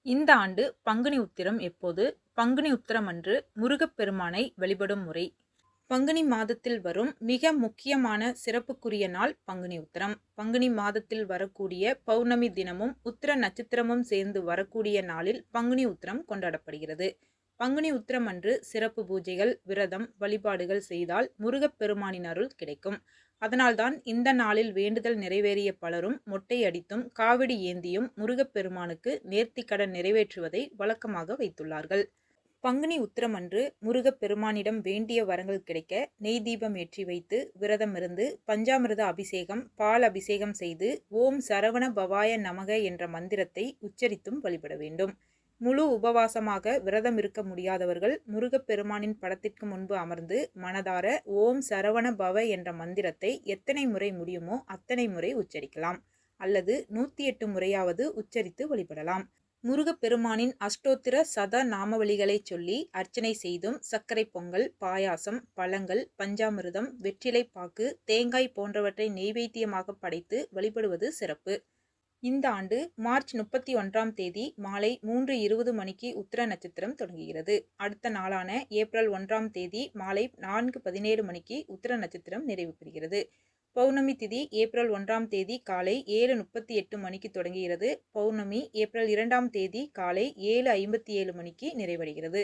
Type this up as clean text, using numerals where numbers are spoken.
இந்த ஆண்டு பங்குனி உத்திரம் எப்போது? பங்குனி உத்திரம் அன்று முருகப்பெருமானை வழிபடும் முறை. பங்குனி மாதத்தில் வரும் மிக முக்கியமான சிறப்புக்குரிய நாள் பங்குனி உத்திரம். பங்குனி மாதத்தில் வரக்கூடிய பௌர்ணமி தினமும் உத்திர நட்சத்திரமும் சேர்ந்து வரக்கூடிய நாளில் பங்குனி உத்திரம் கொண்டாடப்படுகிறது. பங்குனி உத்திரம் அன்று சிறப்பு பூஜைகள், விரதம், வழிபாடுகள் செய்தால் முருகப்பெருமானின் அருள் கிடைக்கும். அதனால்தான் இந்த நாளில் வேண்டுதல் நிறைவேறிய பலரும் மொட்டை அடித்தும் காவடி ஏந்தியும் முருகப்பெருமானுக்கு நேர்த்திக்கடன் நிறைவேற்றுவதை வழக்கமாக வைத்துள்ளார்கள். பங்குனி உத்திரம் அன்று முருகப்பெருமானிடம் வேண்டிய வரங்கள் கிடைக்க நெய் தீபம் ஏற்றி வைத்து விரதமிருந்து பஞ்சாமிர்த அபிஷேகம், பால் அபிஷேகம் செய்து ஓம் சரவண பவாய நமக என்ற மந்திரத்தை உச்சரித்தும் வழிபட வேண்டும். முழு உபவாசமாக விரதம் இருக்க முடியாதவர்கள் முருகப்பெருமானின் படத்திற்கு முன்பு அமர்ந்து மனதார ஓம் சரவண பவ என்ற மந்திரத்தை எத்தனை முறை முடியுமோ அத்தனை முறை உச்சரிக்கலாம். அல்லது 108 முறையாவது உச்சரித்து வழிபடலாம். முருகப்பெருமானின் அஷ்டோத்திர சத நாமவலிகளை சொல்லி அர்ச்சனை செய்தும் சர்க்கரை பொங்கல், பாயாசம், பழங்கள், பஞ்சாமிர்தம், வெற்றிலை பாக்கு, தேங்காய் போன்றவற்றை நெய்வேத்தியமாக படைத்து வழிபடுவது சிறப்பு. இந்த ஆண்டு மார்ச் 31ஆம் தேதி மாலை 3:20 மணிக்கு உத்திர நட்சத்திரம் தொடங்குகிறது. அடுத்த நாளான ஏப்ரல் 1ஆம் தேதி மாலை 4:17 மணிக்கு உத்திர நட்சத்திரம் நிறைவு பெறுகிறது. பௌர்ணமி திதி ஏப்ரல் 1ஆம் தேதி காலை 7:38 மணிக்கு தொடங்குகிறது. பௌர்ணமி ஏப்ரல் 2ஆம் தேதி காலை 7:57 மணிக்கு நிறைவடைகிறது.